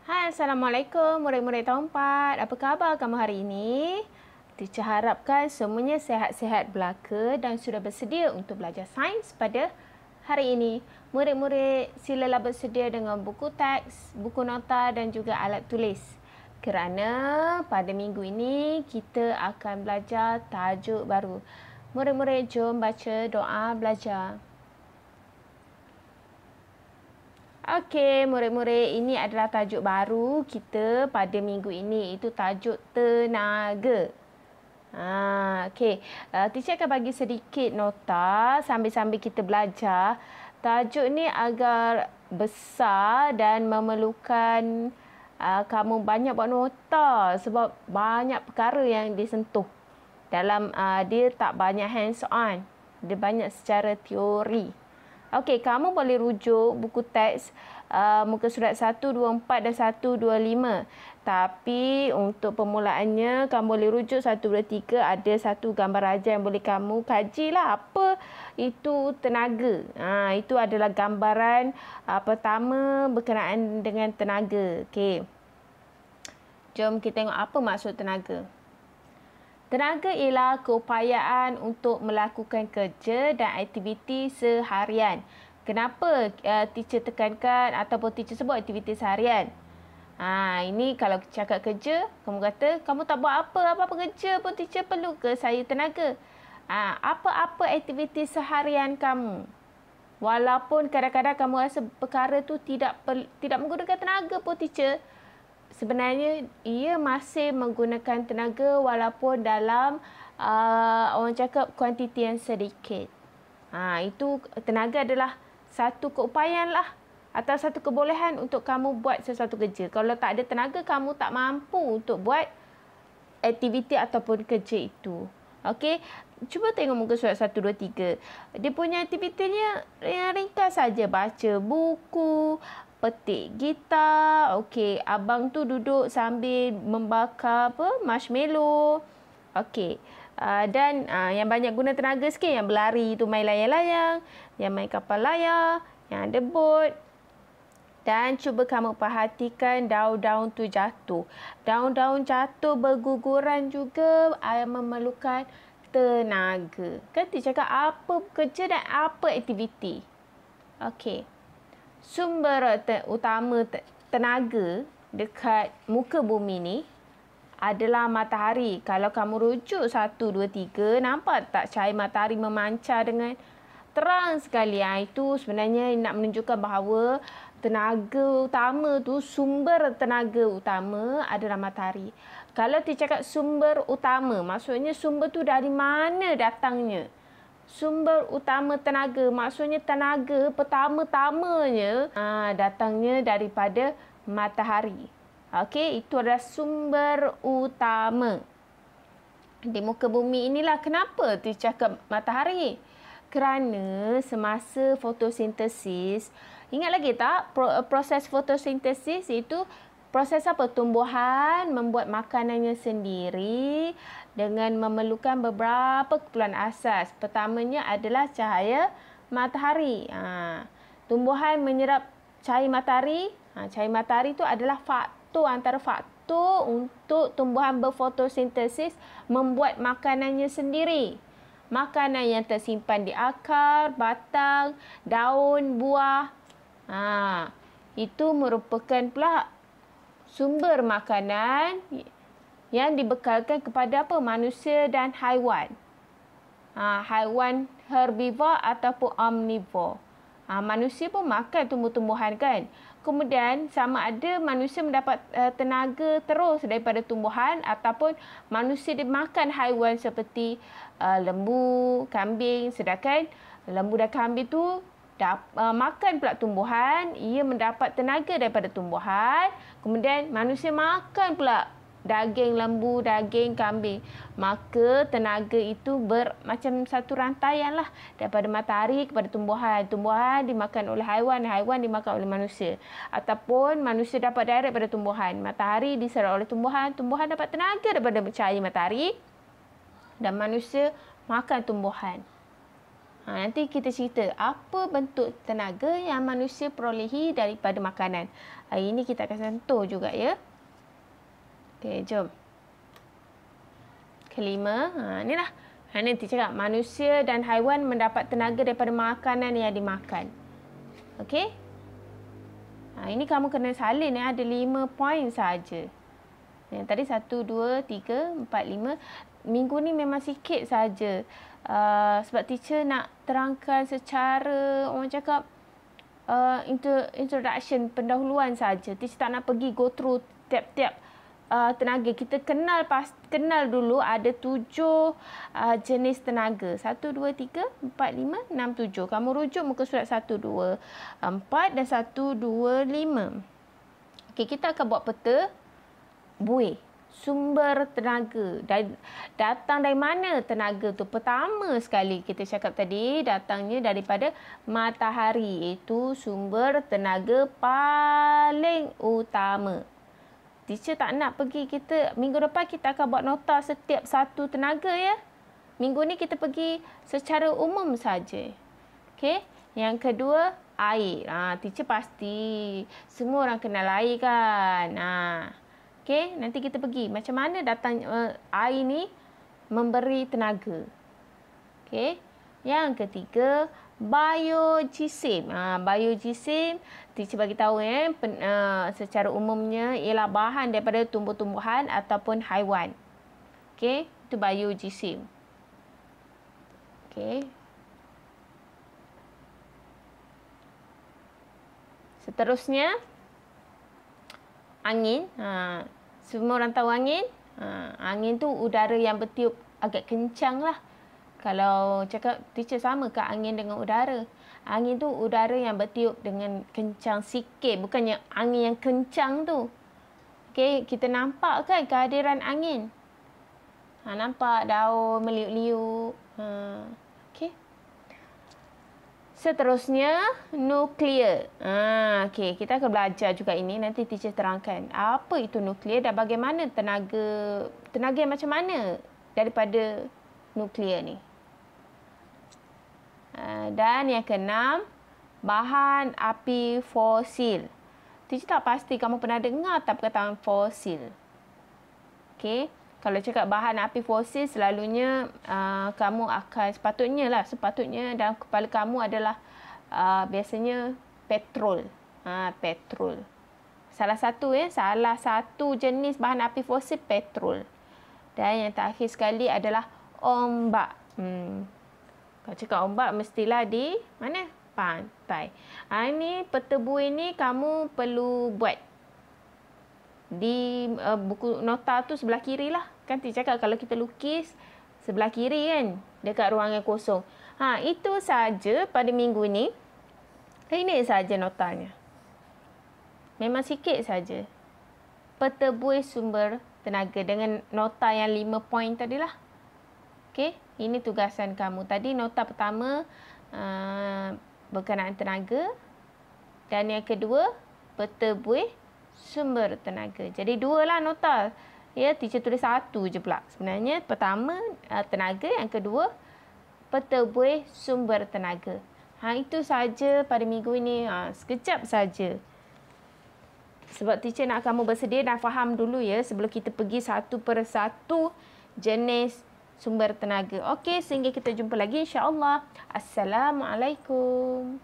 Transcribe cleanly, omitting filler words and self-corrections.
Hai, Assalamualaikum murid-murid tahun 4. Apa khabar kamu hari ini? Teacher harapkan semuanya sihat-sihat belaka dan sudah bersedia untuk belajar sains pada hari ini. Murid-murid silalah bersedia dengan buku teks, buku nota dan juga alat tulis. Kerana pada minggu ini kita akan belajar tajuk baru. Murid-murid jom baca doa belajar. Okey, murid-murid, ini adalah tajuk baru kita pada minggu ini. Itu tajuk tenaga. Okey. Teacher akan bagi sedikit nota sambil-sambil kita belajar. Tajuk ni agak besar dan memerlukan kamu banyak buat nota sebab banyak perkara yang disentuh. Dalam dia tak banyak hands on. Dia banyak secara teori. Okey, kamu boleh rujuk buku teks muka surat 124 dan 125. Tapi untuk permulaannya, kamu boleh rujuk 123. Ada satu gambar raja yang boleh kamu kajilah apa itu tenaga. Itu adalah gambaran pertama berkenaan dengan tenaga. Okey. Jom kita tengok apa maksud tenaga. Tenaga ialah keupayaan untuk melakukan kerja dan aktiviti seharian. Kenapa teacher tekankan ataupun teacher sebut aktiviti seharian? Ini kalau cakap kerja, kamu kata kamu tak buat apa-apa kerja pun teacher perlu ke saya tenaga. Apa-apa aktiviti seharian kamu. Walaupun kadang-kadang kamu rasa perkara tu tidak menggunakan tenaga pun teacher, sebenarnya ia masih menggunakan tenaga walaupun dalam orang cakap kuantiti yang sedikit. Itu tenaga adalah satu keupayaan lah atau satu kebolehan untuk kamu buat sesuatu kerja. Kalau tak ada tenaga, kamu tak mampu untuk buat aktiviti ataupun kerja itu. Okey, cuba tengok muka surat 123. Dia punya aktivitinya yang ringkas saja, baca buku, petik gitar. Okey, abang tu duduk sambil membakar marshmallow. Okey. Dan yang banyak guna tenaga sikit, yang berlari tu main layang-layang, yang main kapal layar, yang ada bot. Dan cuba kamu perhatikan daun-daun tu jatuh. Daun-daun jatuh berguguran juga memerlukan tenaga. Kan dia cakap apa kerja dan apa aktiviti. Okey. Sumber utama tenaga dekat muka bumi ni adalah matahari. Kalau kamu rujuk 1, 2, 3, nampak tak cahaya matahari memancar dengan terang sekali. Itu sebenarnya nak menunjukkan bahawa tenaga utama tu, sumber tenaga utama adalah matahari. Kalau dia cakap sumber utama, maksudnya sumber tu dari mana datangnya? Sumber utama tenaga, maksudnya tenaga pertama-tamanya datangnya daripada matahari. Okey, itu adalah sumber utama. Di muka bumi inilah kenapa dia cakap matahari. Kerana semasa fotosintesis, ingat lagi tak proses fotosintesis itu proses apa? Tumbuhan membuat makanannya sendiri dengan memerlukan beberapa keperluan asas. Pertamanya adalah cahaya matahari. Tumbuhan menyerap cahaya matahari. Cahaya matahari itu adalah antara faktor untuk tumbuhan berfotosintesis membuat makanannya sendiri. Makanan yang tersimpan di akar, batang, daun, buah. Itu merupakan pula sumber makanan yang dibekalkan kepada apa? Manusia dan haiwan. Haiwan herbivore ataupun omnivore. Manusia pun makan tumbuh-tumbuhan kan. Kemudian sama ada manusia mendapat tenaga terus daripada tumbuhan ataupun manusia dimakan haiwan seperti lembu, kambing. Sedangkan lembu dan kambing tu makan pula tumbuhan, ia mendapat tenaga daripada tumbuhan. Kemudian manusia makan pula daging lembu, daging kambing. Maka tenaga itu macam satu rantaian lah. Daripada matahari kepada tumbuhan. Tumbuhan dimakan oleh haiwan, haiwan dimakan oleh manusia. Ataupun manusia dapat direct pada tumbuhan. Matahari diserap oleh tumbuhan. Tumbuhan dapat tenaga daripada cahaya matahari. Dan manusia makan tumbuhan. Nanti kita cerita apa bentuk tenaga yang manusia perolehi daripada makanan. Hari ini kita akan sentuh juga ya. Okey, jom. Kelima, inilah. Nanti cakap manusia dan haiwan mendapat tenaga daripada makanan yang dimakan. Okey? Ini kamu kena salin ya, ada 5 poin saja. Yang tadi 1, 2, 3, 4, 5. Minggu ni memang sikit saja. Sebab teacher nak terangkan secara orang cakap introduction, pendahuluan saja. Teacher tak nak pergi go through tiap-tiap tenaga. Kita kenal dulu ada 7 jenis tenaga. 1, 2, 3, 4, 5, 6, 7. Kamu rujuk muka surat 1, 2, 4 dan 1, 2, 5. Okey, kita akan buat peta buih. Sumber tenaga. Datang dari mana tenaga tu? Pertama sekali kita cakap tadi, datangnya daripada matahari. Itu sumber tenaga paling utama. Teacher tak nak pergi minggu depan kita akan buat nota setiap satu tenaga ya. Minggu ni kita pergi secara umum saja. Okey. Yang kedua, air. Teacher pasti semua orang kenal air kan. Okey, nanti kita pergi macam mana datang air ni memberi tenaga. Okey. Yang ketiga, biojisim. Biojisim teacher bagi tahu secara umumnya ialah bahan daripada tumbuh-tumbuhan ataupun haiwan. Okey, itu biojisim. Okey. Seterusnya angin. Semua orang tahu angin. Angin tu udara yang bertiup agak kencang lah. Kalau cakap teacher sama ke angin dengan udara? Angin tu udara yang bertiup dengan kencang sikit. Bukannya angin yang kencang tu. Okey, kita nampak kan kehadiran angin? Nampak daun meliuk-liuk. Okey. Seterusnya, nuklear. Okey, kita akan belajar juga ini. Nanti teacher terangkan apa itu nuklear dan bagaimana tenaga yang macam mana daripada nuklear ni. Dan yang keenam, bahan api fosil. Teacher tak pasti kamu pernah dengar tak perkataan fosil. Okey. Kalau cakap bahan api fosil, selalunya kamu akan sepatutnya dalam kepala kamu adalah biasanya petrol. Petrol. Salah satu jenis bahan api fosil petrol. Dan yang terakhir sekali adalah ombak. Kalau cakap ombak mestilah di mana? Pantai. Ini peta buih ni kamu perlu buat di buku nota tu sebelah kiri lah. Kan teacher cakap kalau kita lukis sebelah kiri kan, dekat ruangan kosong. Itu saja pada minggu ni. Ini saja notanya. Memang sikit saja. Peta buih sumber tenaga dengan nota yang 5 poin tadilah. Okey, ini tugasan kamu. Tadi nota pertama berkenaan tenaga. Dan yang kedua, peta buih sumber tenaga. Jadi 2 lah nota. Ya, teacher tulis 1 je pula. Sebenarnya pertama tenaga, yang kedua peta buih sumber tenaga. Itu saja pada minggu ini. Sekejap saja. Sebab teacher nak kamu bersedia dan faham dulu ya sebelum kita pergi satu persatu jenis sumber tenaga. Okey, sehingga kita jumpa lagi insya-Allah. Assalamualaikum.